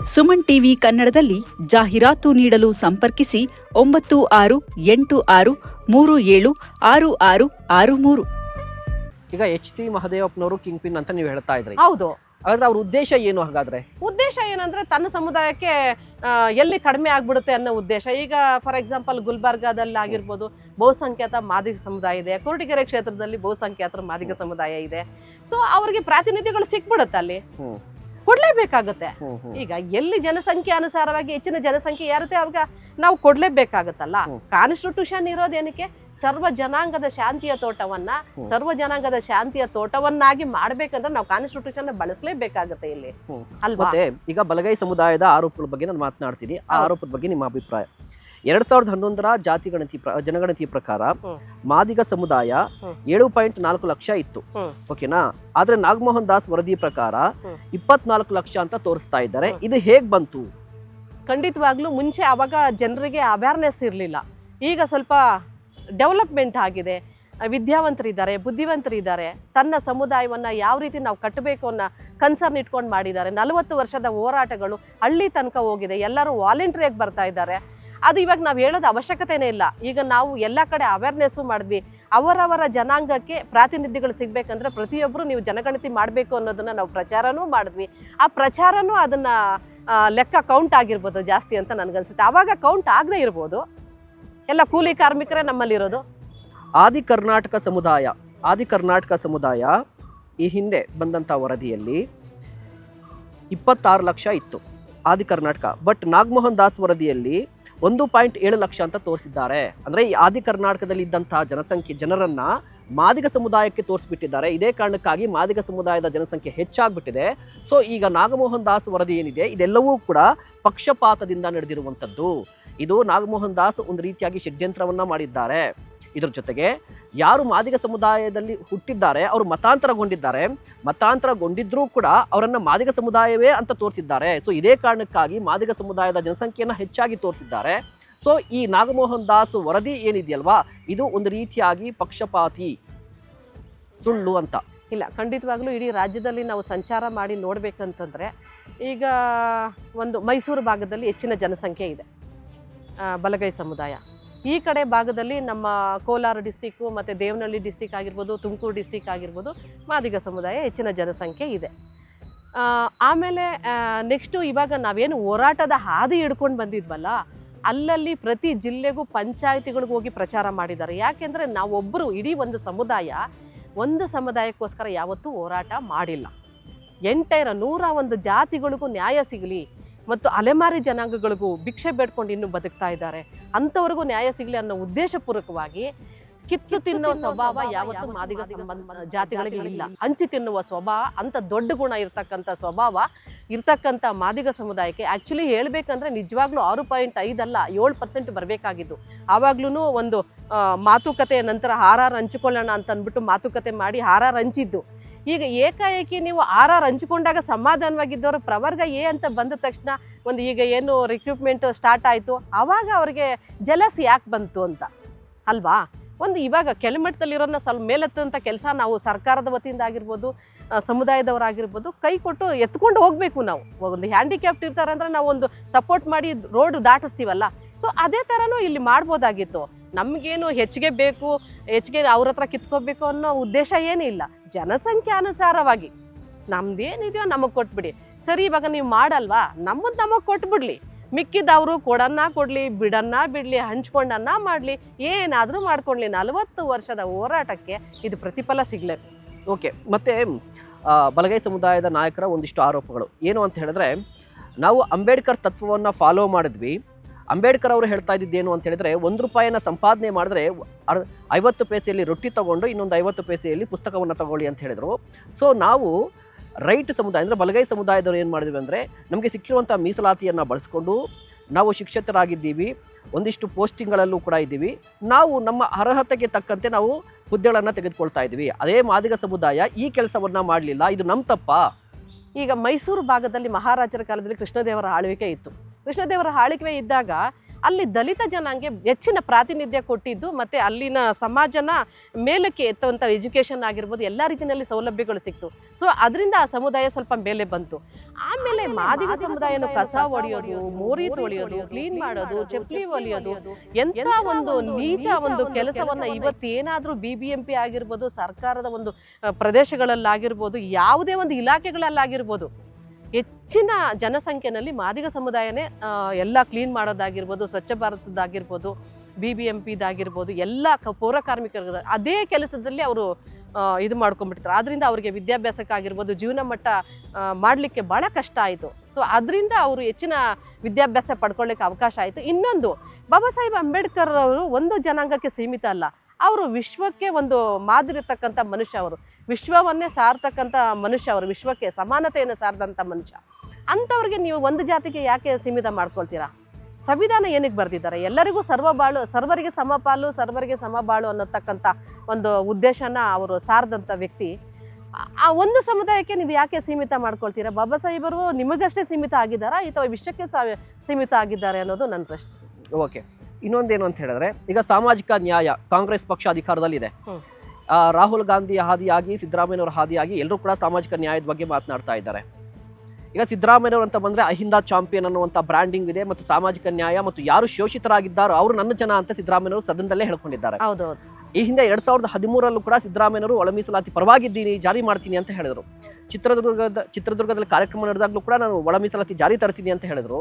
Suman TV ಕನ್ನಡದಲ್ಲಿ ಜಾಹೀರಾತು ನೀಡಲು ಸಂಪರ್ಕಿಸಿ 9636376663. ಈಗ ಎಚ್ ಸಿ ಮಹದೇವಪ್ಪನವರು ಕಿಂಗ್ ಪಿನ್ ಅಂತ ನೀವು ಹೇಳ್ತಾ ಇದ್ರಿ. ಹೌದು. ಹಾಗಾದ್ರೆ ಅವ್ರ ಉದ್ದೇಶ ಏನು? ಹಾಗಾದ್ರೆ ಉದ್ದೇಶ ಏನಂದ್ರೆ ತನ್ನ ಸಮುದಾಯಕ್ಕೆ ಎಲ್ಲಿ ಕಡಿಮೆ ಆಗ್ಬಿಡುತ್ತೆ ಅನ್ನೋ ಉದ್ದೇಶ. ಈಗ ಫಾರ್ ಎಕ್ಸಾಂಪಲ್ ಗುಲ್ಬರ್ಗಾದಲ್ಲಿ ಆಗಿರ್ಬೋದು ಬಹುಸಂಖ್ಯಾತ ಮಾದಿಗ ಸಮುದಾಯ ಇದೆ, ಕೊರಟಗೆರೆ ಕ್ಷೇತ್ರದಲ್ಲಿ ಬಹುಸಂಖ್ಯಾತರ ಮಾದಿಗ ಸಮುದಾಯ ಇದೆ. ಸೊ ಅವ್ರಿಗೆ ಪ್ರಾತಿನಿಧ್ಯಗಳು ಸಿಕ್ಬಿಡುತ್ತೆ, ಅಲ್ಲಿ ಕೊಡ್ಲೇಬೇಕಾಗುತ್ತೆ. ಈಗ ಎಲ್ಲಿ ಜನಸಂಖ್ಯೆ ಅನುಸಾರವಾಗಿ ಹೆಚ್ಚಿನ ಜನಸಂಖ್ಯೆ ಯಾರುತ್ತೆ ಅವ್ರಿಗೆ ನಾವು ಕೊಡ್ಲೇಬೇಕಾಗತ್ತಲ್ಲ. ಕಾನ್ಸ್ಟಿಟ್ಯೂಷನ್ ಇರೋದೇನಕ್ಕೆ? ಸರ್ವ ಜನಾಂಗದ ಶಾಂತಿಯ ತೋಟವನ್ನಾಗಿ ಮಾಡ್ಬೇಕಂದ್ರೆ ನಾವು ಕಾನ್ಸ್ಟಿಟ್ಯೂಷನ್ ಬಳಸಲೇಬೇಕಾಗತ್ತೆ ಇಲ್ಲಿ, ಅಲ್ವಾ? ಮತ್ತೆ ಈಗ ಬಲಗೈ ಸಮುದಾಯದ ಆರೋಪಗಳ ಬಗ್ಗೆ ನಾನು ಮಾತನಾಡ್ತೀನಿ. ಆ ಆರೋಪದ ಬಗ್ಗೆ ನಿಮ್ಮ ಅಭಿಪ್ರಾಯ. 2011 ಜನಗಣತಿ ಪ್ರಕಾರ ಮಾದಿಗ ಸಮುದಾಯ 7.4 ಲಕ್ಷ ಇತ್ತು, ಓಕೆನಾ? ಆದ್ರೆ ನಾಗಮೋಹನ್ ದಾಸ್ ವರದಿ ಪ್ರಕಾರ 24 ಲಕ್ಷ ಅಂತ ತೋರಿಸ್ತಾ ಇದ್ದಾರೆ. ಇದು ಹೇಗ್ ಬಂತು? ಖಂಡಿತವಾಗ್ಲೂ ಮುಂಚೆ ಅವಾಗ ಜನರಿಗೆ ಅವೇರ್ನೆಸ್ ಇರಲಿಲ್ಲ. ಈಗ ಸ್ವಲ್ಪ ಡೆವಲಪ್ಮೆಂಟ್ ಆಗಿದೆ, ವಿದ್ಯಾವಂತರಿದ್ದಾರೆ, ಬುದ್ಧಿವಂತರಿದ್ದಾರೆ. ತನ್ನ ಸಮುದಾಯವನ್ನ ಯಾವ ರೀತಿ ನಾವು ಕಟ್ಟಬೇಕು ಅನ್ನೋ ಕನ್ಸರ್ನ್ ಇಟ್ಕೊಂಡು ಮಾಡಿದ್ದಾರೆ. 40 ವರ್ಷದ ಹೋರಾಟಗಳು ಹಳ್ಳಿ ತನಕ ಹೋಗಿದೆ. ಎಲ್ಲರೂ ವಾಲಂಟ್ರಿಯಾಗಿ ಬರ್ತಾ ಇದ್ದಾರೆ. ಅದು ಇವಾಗ ನಾವು ಹೇಳೋದು ಅವಶ್ಯಕತೆನೇ ಇಲ್ಲ. ಈಗ ನಾವು ಎಲ್ಲ ಕಡೆ ಅವೇರ್ನೆಸ್ಸು ಮಾಡಿದ್ವಿ. ಅವರವರ ಜನಾಂಗಕ್ಕೆ ಪ್ರಾತಿನಿಧ್ಯಗಳು ಸಿಗ್ಬೇಕಂದ್ರೆ ಪ್ರತಿಯೊಬ್ಬರು ನೀವು ಜನಗಣತಿ ಮಾಡಬೇಕು ಅನ್ನೋದನ್ನ ನಾವು ಪ್ರಚಾರನೂ ಮಾಡಿದ್ವಿ. ಆ ಪ್ರಚಾರನೂ ಅದನ್ನ ಲೆಕ್ಕ ಕೌಂಟ್ ಆಗಿರ್ಬೋದು ಜಾಸ್ತಿ ಅಂತ ನನಗನ್ಸುತ್ತೆ. ಆವಾಗ ಕೌಂಟ್ ಆಗದೆ ಇರ್ಬೋದು, ಎಲ್ಲ ಕೂಲಿ ಕಾರ್ಮಿಕರೇ ನಮ್ಮಲ್ಲಿರೋದು. ಆದಿ ಕರ್ನಾಟಕ ಸಮುದಾಯ ಈ ಹಿಂದೆ ಬಂದಂತ ವರದಿಯಲ್ಲಿ 26 ಲಕ್ಷ ಇತ್ತು ಆದಿ ಕರ್ನಾಟಕ. ಬಟ್ ನಾಗಮೋಹನ್ ದಾಸ್ ವರದಿಯಲ್ಲಿ 1.7 ಲಕ್ಷ ಅಂತ ತೋರಿಸಿದ್ದಾರೆ. ಅಂದ್ರೆ ಈ ಆದಿ ಕರ್ನಾಟಕದಲ್ಲಿ ಇದ್ದಂತಹ ಜನರನ್ನ ಮಾದಿಗ ಸಮುದಾಯಕ್ಕೆ ತೋರಿಸ್ಬಿಟ್ಟಿದ್ದಾರೆ. ಇದೇ ಕಾರಣಕ್ಕಾಗಿ ಮಾದಿಗ ಸಮುದಾಯದ ಜನಸಂಖ್ಯೆ ಹೆಚ್ಚಾಗ್ಬಿಟ್ಟಿದೆ. ಸೊ ಈಗ ನಾಗಮೋಹನ್ ದಾಸ್ ವರದಿ ಏನಿದೆ ಇದೆಲ್ಲವೂ ಕೂಡ ಪಕ್ಷಪಾತದಿಂದ ನಡೆದಿರುವಂಥದ್ದು. ಇದು ನಾಗಮೋಹನ್ ದಾಸ್ ಒಂದು ರೀತಿಯಾಗಿ ಷಡ್ಯಂತ್ರವನ್ನ ಮಾಡಿದ್ದಾರೆ. ಇದ್ರ ಜೊತೆಗೆ ಯಾರು ಮಾದಿಗ ಸಮುದಾಯದಲ್ಲಿ ಹುಟ್ಟಿದ್ದಾರೆ ಅವರು ಮತಾಂತರಗೊಂಡಿದ್ರೂ ಕೂಡ ಅವರನ್ನ ಮಾದಿಗ ಸಮುದಾಯವೇ ಅಂತ ತೋರಿಸಿದ್ದಾರೆ. ಸೊ ಇದೇ ಕಾರಣಕ್ಕಾಗಿ ಮಾದಿಗ ಸಮುದಾಯದ ಜನಸಂಖ್ಯೆಯನ್ನ ಹೆಚ್ಚಾಗಿ ತೋರಿಸಿದ್ದಾರೆ. ಸೊ ಈ ನಾಗಮೋಹನ್ ದಾಸ್ ವರದಿ ಏನಿದೆಯಲ್ವಾ, ಇದು ಒಂದು ರೀತಿಯಾಗಿ ಪಕ್ಷಪಾತಿ, ಸುಳ್ಳು ಅಂತ. ಇಲ್ಲ, ಖಂಡಿತವಾಗ್ಲೂ ಇಡೀ ರಾಜ್ಯದಲ್ಲಿ ನಾವು ಸಂಚಾರ ಮಾಡಿ ನೋಡ್ಬೇಕಂತಂದ್ರೆ ಈಗ ಒಂದು ಮೈಸೂರು ಭಾಗದಲ್ಲಿ ಹೆಚ್ಚಿನ ಜನಸಂಖ್ಯೆ ಇದೆ ಬಲಗೈ ಸಮುದಾಯ. ಈ ಕಡೆ ಭಾಗದಲ್ಲಿ ನಮ್ಮ ಕೋಲಾರ ಡಿಸ್ಟಿಕ್ಕು ಮತ್ತು ದೇವನಹಳ್ಳಿ ಡಿಸ್ಟಿಕ್ ಆಗಿರ್ಬೋದು, ತುಮಕೂರು ಡಿಸ್ಟಿಕ್ ಆಗಿರ್ಬೋದು ಮಾದಿಗ ಸಮುದಾಯ ಹೆಚ್ಚಿನ ಜನಸಂಖ್ಯೆ ಇದೆ. ಆಮೇಲೆ ನೆಕ್ಸ್ಟು ಇವಾಗ ನಾವೇನು ಹೋರಾಟದ ಹಾದಿ ಹಿಡ್ಕೊಂಡು ಬಂದಿದ್ವಲ್ಲ, ಅಲ್ಲಲ್ಲಿ ಪ್ರತಿ ಜಿಲ್ಲೆಗೂ ಪಂಚಾಯತಿಗಳಿಗೂ ಹೋಗಿ ಪ್ರಚಾರ ಮಾಡಿದ್ದಾರೆ. ಯಾಕೆಂದರೆ ನಾವೊಬ್ಬರು ಇಡೀ ಒಂದು ಸಮುದಾಯಕ್ಕೋಸ್ಕರ ಯಾವತ್ತೂ ಹೋರಾಟ ಮಾಡಿಲ್ಲ. ಎಂಟೈರ 101 ಜಾತಿಗಳಿಗೂ ನ್ಯಾಯ ಸಿಗಲಿ ಮತ್ತು ಅಲೆಮಾರಿ ಜನಾಂಗಗಳಿಗೂ ಭಿಕ್ಷೆ ಬೇಡ್ಕೊಂಡು ಇನ್ನೂ ಬದುಕ್ತಾ ಇದ್ದಾರೆ, ಅಂಥವ್ರಿಗೂ ನ್ಯಾಯ ಸಿಗಲಿ ಅನ್ನೋ ಉದ್ದೇಶಪೂರ್ವಕವಾಗಿ ಕಿತ್ತು ತಿನ್ನೋ ಸ್ವಭಾವ ಯಾವತ್ತೂ ಮಾದಿಗ ಜಾತಿಗಳಿಗೆ ಇಲ್ಲ. ಹಂಚಿ ತಿನ್ನುವ ಸ್ವಭಾವ, ಅಂಥ ದೊಡ್ಡ ಗುಣ ಇರ್ತಕ್ಕಂಥ ಸ್ವಭಾವ ಇರ್ತಕ್ಕಂಥ ಮಾದಿಗ ಸಮುದಾಯಕ್ಕೆ ಆ್ಯಕ್ಚುಲಿ ಹೇಳಬೇಕಂದ್ರೆ ನಿಜವಾಗ್ಲೂ 6.5 ಅಲ್ಲ 7% ಬರಬೇಕಾಗಿದ್ದು. ಆವಾಗ್ಲೂ ಒಂದು ಮಾತುಕತೆಯ ನಂತರ ಆರ್ ಹಂಚಿಕೊಳ್ಳೋಣ ಅಂತ ಅಂದ್ಬಿಟ್ಟು ಮಾತುಕತೆ ಮಾಡಿ ಆರ್ ಹಂಚಿದ್ದು. ಈಗ ಏಕಾಏಕಿ ನೀವು ಆರ್ ಹಂಚಿಕೊಂಡಾಗ ಸಮಾಧಾನವಾಗಿದ್ದವರು ಪ್ರವರ್ಗ ಎ ಅಂತ ಬಂದ ತಕ್ಷಣ ಒಂದು ಈಗ ಏನು ರಿಕ್ರೂಟ್ಮೆಂಟ್ ಸ್ಟಾರ್ಟ್ ಆಯಿತು, ಆವಾಗ ಅವ್ರಿಗೆ ಜಲಸ್ ಯಾಕೆ ಬಂತು ಅಂತ ಅಲ್ವಾ? ಒಂದು ಇವಾಗ ಕೆಳಮಟ್ಟದಲ್ಲಿರೋನ್ನ ಸ್ವಲ್ಪ ಮೇಲೆತ್ತಂಥ ಕೆಲಸ ನಾವು ಸರ್ಕಾರದ ವತಿಯಿಂದ ಆಗಿರ್ಬೋದು, ಸಮುದಾಯದವರಾಗಿರ್ಬೋದು ಕೈ ಕೊಟ್ಟು ಎತ್ಕೊಂಡು ಹೋಗಬೇಕು. ನಾವು ಒಂದು ಹ್ಯಾಂಡಿಕ್ಯಾಪ್ಟ್ ಇರ್ತಾರೆ ಅಂದರೆ ನಾವು ಒಂದು ಸಪೋರ್ಟ್ ಮಾಡಿ ರೋಡ್ ದಾಟಿಸ್ತೀವಲ್ಲ, ಸೊ ಅದೇ ಥರನೂ ಇಲ್ಲಿ ಮಾಡ್ಬೋದಾಗಿತ್ತು. ನಮಗೇನು ಹೆಚ್ಚಿಗೆ ಅವ್ರ ಹತ್ರ ಕಿತ್ಕೋಬೇಕು ಅನ್ನೋ ಉದ್ದೇಶ ಏನಿಲ್ಲ. ಜನಸಂಖ್ಯಾನುಸಾರವಾಗಿ ನಮ್ದೇನಿದೆಯೋ ನಮಗೆ ಕೊಟ್ಬಿಡಿ. ಸರಿ, ಇವಾಗ ನೀವು ಮಾಡಲ್ವಾ, ನಮಗೆ ಕೊಟ್ಬಿಡ್ಲಿ, ಮಿಕ್ಕಿದವರು ಕೊಡಲಿ, ಬಿಡಲಿ, ಹಂಚ್ಕೊಂಡನ್ನ ಮಾಡಲಿ, ಏನಾದರೂ ಮಾಡ್ಕೊಳ್ಳಿ. 40 ವರ್ಷದ ಹೋರಾಟಕ್ಕೆ ಇದು ಪ್ರತಿಫಲ ಸಿಗ್ಲೇಬೇಕು. ಓಕೆ. ಮತ್ತೆ ಬಲಗೈ ಸಮುದಾಯದ ನಾಯಕರ ಒಂದಿಷ್ಟು ಆರೋಪಗಳು ಏನು ಅಂತ ಹೇಳಿದ್ರೆ, ನಾವು ಅಂಬೇಡ್ಕರ್ ತತ್ವವನ್ನು ಫಾಲೋ ಮಾಡಿದ್ವಿ. ಅಂಬೇಡ್ಕರ್ ಅವರು ಹೇಳ್ತಾ ಇದ್ದಿದ್ದೇನು ಅಂತ ಹೇಳಿದ್ರೆ, ₹1 ಸಂಪಾದನೆ ಮಾಡಿದ್ರೆ 50 ಪೈಸೆಯಲ್ಲಿ ರೊಟ್ಟಿ ತಗೊಂಡು ಇನ್ನೊಂದು 50 ಪೈಸೆಯಲ್ಲಿ ಪುಸ್ತಕವನ್ನು ತಗೊಳ್ಳಿ ಅಂತ ಹೇಳಿದ್ರು. ಸೊ ನಾವು ರೈಟ್ ಸಮುದಾಯ ಅಂದರೆ ಬಲಗೈ ಸಮುದಾಯದವರು ಏನು ಮಾಡಿದ್ವಿ ಅಂದರೆ, ನಮಗೆ ಸಿಕ್ಕಿರುವಂಥ ಮೀಸಲಾತಿಯನ್ನು ಬಳಸ್ಕೊಂಡು ನಾವು ಶಿಕ್ಷಕರಾಗಿದ್ದೀವಿ, ಒಂದಿಷ್ಟು ಪೋಸ್ಟಿಂಗ್ಗಳಲ್ಲೂ ಕೂಡ ಇದ್ದೀವಿ, ನಾವು ನಮ್ಮ ಅರ್ಹತೆಗೆ ತಕ್ಕಂತೆ ನಾವು ಹುದ್ದೆಗಳನ್ನು ತೆಗೆದುಕೊಳ್ತಾ ಇದ್ದೀವಿ. ಅದೇ ಮಾದಿಗ ಸಮುದಾಯ ಈ ಕೆಲಸವನ್ನು ಮಾಡಲಿಲ್ಲ, ಇದು ನಮ್ಮ ತಪ್ಪ. ಈಗ ಮೈಸೂರು ಭಾಗದಲ್ಲಿ ಮಹಾರಾಜರ ಕಾಲದಲ್ಲಿ ಕೃಷ್ಣದೇವರ ಆಳ್ವಿಕೆ ಇತ್ತು. ಕೃಷ್ಣದೇವರ ಆಳ್ವಿಕೆ ಇದ್ದಾಗ ಅಲ್ಲಿ ದಲಿತ ಜನಾಂಗೆ ಹೆಚ್ಚಿನ ಪ್ರಾತಿನಿಧ್ಯ ಕೊಟ್ಟಿದ್ದು ಮತ್ತು ಅಲ್ಲಿನ ಸಮಾಜನ ಮೇಲಕ್ಕೆ ಎತ್ತುವಂಥ ಎಜುಕೇಷನ್ ಆಗಿರ್ಬೋದು, ಎಲ್ಲ ರೀತಿಯಲ್ಲಿ ಸೌಲಭ್ಯಗಳು ಸಿಕ್ತು. ಸೊ ಅದರಿಂದ ಆ ಸಮುದಾಯ ಸ್ವಲ್ಪ ಮೇಲೆ ಬಂತು. ಆಮೇಲೆ ಮಾದಿಗ ಸಮುದಾಯನು ಕಸ ಹೊಡೆಯೋದು, ಮೋರಿ ತೊಳೆಯೋದು, ಕ್ಲೀನ್ ಮಾಡೋದು, ಚಪ್ಪಲಿ ಹೊಲಿಯೋದು, ಎಂಥ ಒಂದು ನೀಚ ಒಂದು ಕೆಲಸವನ್ನು ಇವತ್ತು ಏನಾದರೂ BBMP ಆಗಿರ್ಬೋದು, ಸರ್ಕಾರದ ಒಂದು ಪ್ರದೇಶಗಳಲ್ಲಾಗಿರ್ಬೋದು, ಯಾವುದೇ ಒಂದು ಇಲಾಖೆಗಳಲ್ಲಾಗಿರ್ಬೋದು, ಹೆಚ್ಚಿನ ಜನಸಂಖ್ಯೆಯಲ್ಲಿ ಮಾದಿಗ ಸಮುದಾಯನೇ ಎಲ್ಲ ಕ್ಲೀನ್ ಮಾಡೋದಾಗಿರ್ಬೋದು, ಸ್ವಚ್ಛ ಭಾರತದ್ದಾಗಿರ್ಬೋದು, BBMPದಾಗಿರ್ಬೋದು, ಎಲ್ಲ ಪೌರ ಕಾರ್ಮಿಕರ ಅದೇ ಕೆಲಸದಲ್ಲಿ ಅವರು ಇದು ಮಾಡ್ಕೊಂಡ್ಬಿಡ್ತಾರೆ. ಆದ್ದರಿಂದ ಅವರಿಗೆ ವಿದ್ಯಾಭ್ಯಾಸಕ್ಕಾಗಿರ್ಬೋದು, ಜೀವನ ಮಟ್ಟ ಮಾಡಲಿಕ್ಕೆ ಭಾಳ ಕಷ್ಟ ಆಯಿತು. ಸೊ ಅದರಿಂದ ಅವರು ಹೆಚ್ಚಿನ ವಿದ್ಯಾಭ್ಯಾಸ ಪಡ್ಕೊಳ್ಳಿಕ್ಕೆ ಅವಕಾಶ ಆಯಿತು. ಇನ್ನೊಂದು, ಬಾಬಾ ಸಾಹೇಬ್ ಅಂಬೇಡ್ಕರ್ ಅವರು ಒಂದು ಜನಾಂಗಕ್ಕೆ ಸೀಮಿತ ಅಲ್ಲ, ಅವರು ವಿಶ್ವಕ್ಕೆ ಒಂದು ಮಾದರಿ ಇರ್ತಕ್ಕಂಥ ಮನುಷ್ಯ. ಅವರು ವಿಶ್ವವನ್ನೇ ಸಾರ್ತಕ್ಕಂಥ ಮನುಷ್ಯ, ಅವರು ವಿಶ್ವಕ್ಕೆ ಸಮಾನತೆಯನ್ನು ಸಾರದಂಥ ಮನುಷ್ಯ. ಅಂಥವ್ರಿಗೆ ನೀವು ಒಂದು ಜಾತಿಗೆ ಯಾಕೆ ಸೀಮಿತ ಮಾಡ್ಕೊಳ್ತೀರಾ? ಸಂವಿಧಾನ ಏನಕ್ಕೆ ಬರೆದಿದ್ದಾರೆ? ಎಲ್ಲರಿಗೂ ಸರ್ವರಿಗೆ ಸಮಪಾಲು, ಸರ್ವರಿಗೆ ಸಮಬಾಳು ಅನ್ನತಕ್ಕಂಥ ಒಂದು ಉದ್ದೇಶನ ಅವರು ಸಾರದಂಥ ವ್ಯಕ್ತಿ. ಆ ಒಂದು ಸಮುದಾಯಕ್ಕೆ ನೀವು ಯಾಕೆ ಸೀಮಿತ ಮಾಡ್ಕೊಳ್ತೀರಾ? ಬಾಬಾ ಸಾಹೇಬರು ನಿಮಗಷ್ಟೇ ಸೀಮಿತ ಆಗಿದ್ದಾರಾ ಅಥವಾ ವಿಶ್ವಕ್ಕೆ ಸೀಮಿತ ಆಗಿದ್ದಾರೆ ಅನ್ನೋದು ನನ್ನ ಪ್ರಶ್ನೆ. ಓಕೆ, ಇನ್ನೊಂದೇನು ಅಂತ ಹೇಳಿದ್ರೆ, ಈಗ ಸಾಮಾಜಿಕ ನ್ಯಾಯ, ಕಾಂಗ್ರೆಸ್ ಪಕ್ಷ ಅಧಿಕಾರದಲ್ಲಿದೆ. ರಾಹುಲ್ ಗಾಂಧಿ ಹಾದಿಯಾಗಿ, ಸಿದ್ದರಾಮಯ್ಯನವರ ಹಾದಿಯಾಗಿ ಎಲ್ಲರೂ ಕೂಡ ಸಾಮಾಜಿಕ ನ್ಯಾಯದ ಬಗ್ಗೆ ಮಾತನಾಡ್ತಾ ಇದ್ದಾರೆ. ಈಗ ಸಿದ್ದರಾಮಯ್ಯನವರು ಅಂತ ಬಂದರೆ ಅಹಿಂದ ಚಾಂಪಿಯನ್ ಅನ್ನುವಂಥ ಬ್ರ್ಯಾಂಡಿಂಗ್ ಇದೆ, ಮತ್ತು ಸಾಮಾಜಿಕ ನ್ಯಾಯ ಮತ್ತು ಯಾರು ಶೋಷಿತರಾಗಿದ್ದಾರೋ ಅವರು ನನ್ನ ಜನ ಅಂತ ಸಿದ್ದರಾಮಯ್ಯನವರು ಸದನದಲ್ಲೇ ಹೇಳ್ಕೊಂಡಿದ್ದಾರೆ. ಹೌದೌದು. ಈ ಹಿಂದೆ 2013ರಲ್ಲೂ ಕೂಡ ಸಿದ್ದರಾಮಯ್ಯನವರು ಒಳ ಮೀಸಲಾತಿ ಪರವಾಗಿದ್ದೀನಿ, ಜಾರಿ ಮಾಡ್ತೀನಿ ಅಂತ ಹೇಳಿದರು. ಚಿತ್ರದುರ್ಗದಲ್ಲಿ ಕಾರ್ಯಕ್ರಮ ನಡೆದಾಗಲೂ ಕೂಡ ನಾನು ಒಳ ಮೀಸಲಾತಿ ಜಾರಿ ತರ್ತೀನಿ ಅಂತ ಹೇಳಿದರು.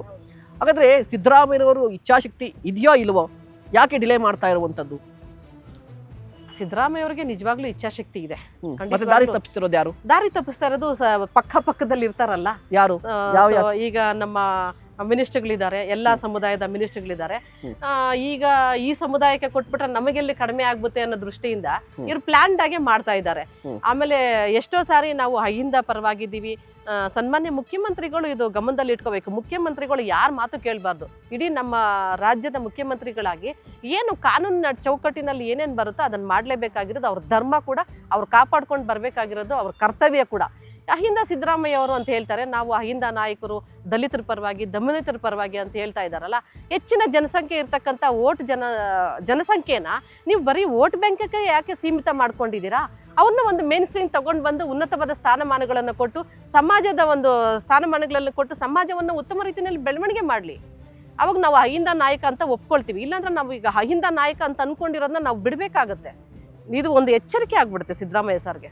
ಹಾಗಾದರೆ ಸಿದ್ದರಾಮಯ್ಯನವರು ಇಚ್ಛಾಶಕ್ತಿ ಇದೆಯೋ ಇಲ್ವೋ? ಯಾಕೆ ಡಿಲೇ ಮಾಡ್ತಾ ಇರುವಂಥದ್ದು? ಸಿದ್ದರಾಮಯ್ಯ ಅವರಿಗೆ ನಿಜವಾಗ್ಲೂ ಇಚ್ಛಾಶಕ್ತಿ ಇದೆ. ಮತ್ತೆ ದಾರಿ ತಪ್ಪಿಸ್ತಿರೋದು ಯಾರು? ದಾರಿ ತಪ್ಪಿಸ್ತಾ ಇರೋದು ಪಕ್ಕದಲ್ಲಿ ಇರ್ತಾರಲ್ಲ ಯಾರು? ಈಗ ನಮ್ಮ ಮಿನಿಸ್ಟರ್ಗಳಿದ್ದಾರೆ, ಎಲ್ಲ ಸಮುದಾಯದ ಮಿನಿಸ್ಟರ್ಗಳಿದ್ದಾರೆ. ಈಗ ಈ ಸಮುದಾಯಕ್ಕೆ ಕೊಟ್ಬಿಟ್ರೆ ನಮಗೆಲ್ಲಿ ಕಡಿಮೆ ಆಗ್ಗುತ್ತೆ ಅನ್ನೋ ದೃಷ್ಟಿಯಿಂದ ಇವ್ರು ಪ್ಲಾನ್ಡ್ ಆಗಿ ಮಾಡ್ತಾ ಇದ್ದಾರೆ. ಆಮೇಲೆ ಎಷ್ಟೋ ಸಾರಿ ನಾವು ಅಹಿಂದ ಪರವಾಗಿದ್ದೀವಿ. ಸನ್ಮಾನ್ಯ ಮುಖ್ಯಮಂತ್ರಿಗಳು ಇದು ಗಮನದಲ್ಲಿ ಇಟ್ಕೋಬೇಕು. ಮುಖ್ಯಮಂತ್ರಿಗಳು ಯಾರ ಮಾತು ಕೇಳಬಾರ್ದು. ಇಡೀ ನಮ್ಮ ರಾಜ್ಯದ ಮುಖ್ಯಮಂತ್ರಿಗಳಾಗಿ ಏನು ಕಾನೂನಿನ ಚೌಕಟ್ಟಿನಲ್ಲಿ ಏನೇನು ಬರುತ್ತೋ ಅದನ್ನು ಮಾಡಲೇಬೇಕಾಗಿರೋದು ಅವ್ರ ಧರ್ಮ ಕೂಡ, ಅವ್ರು ಕಾಪಾಡ್ಕೊಂಡು ಬರಬೇಕಾಗಿರೋದು ಅವ್ರ ಕರ್ತವ್ಯ ಕೂಡ. ಅಹಿಂದ ಸಿದ್ದರಾಮಯ್ಯ ಅವರು ಅಂತ ಹೇಳ್ತಾರೆ, ನಾವು ಅಹಿಂದ ನಾಯಕರು ದಲಿತರ ಪರವಾಗಿ, ದಮನಿತರ ಪರವಾಗಿ ಅಂತ ಹೇಳ್ತಾ ಇದ್ದಾರಲ್ಲ. ಹೆಚ್ಚಿನ ಜನಸಂಖ್ಯೆ ಇರ್ತಕ್ಕಂಥ ಜನಸಂಖ್ಯೆನ ನೀವು ಬರೀ ವೋಟ್ ಬ್ಯಾಂಕಕ್ಕೆ ಯಾಕೆ ಸೀಮಿತ ಮಾಡ್ಕೊಂಡಿದ್ದೀರಾ? ಅವ್ರನ್ನ ಒಂದು ಮೇನ್ ಸ್ಟ್ರೀಮ್ ತಗೊಂಡು ಬಂದು ಉನ್ನತವಾದ ಸ್ಥಾನಮಾನಗಳನ್ನು ಕೊಟ್ಟು, ಸಮಾಜದ ಒಂದು ಸ್ಥಾನಮಾನಗಳನ್ನು ಕೊಟ್ಟು ಸಮಾಜವನ್ನು ಉತ್ತಮ ರೀತಿಯಲ್ಲಿ ಬೆಳವಣಿಗೆ ಮಾಡಲಿ. ಅವಾಗ ನಾವು ಅಹಿಂದ ನಾಯಕ ಅಂತ ಒಪ್ಕೊಳ್ತೀವಿ. ಇಲ್ಲಾಂದ್ರೆ ನಾವು ಈಗ ಅಹಿಂದ ನಾಯಕ ಅಂತ ಅಂದ್ಕೊಂಡಿರೋದನ್ನ ನಾವು ಬಿಡಬೇಕಾಗತ್ತೆ. ಇದು ಒಂದು ಎಚ್ಚರಿಕೆ ಆಗ್ಬಿಡುತ್ತೆ ಸಿದ್ದರಾಮಯ್ಯ ಸರ್ಗೆ.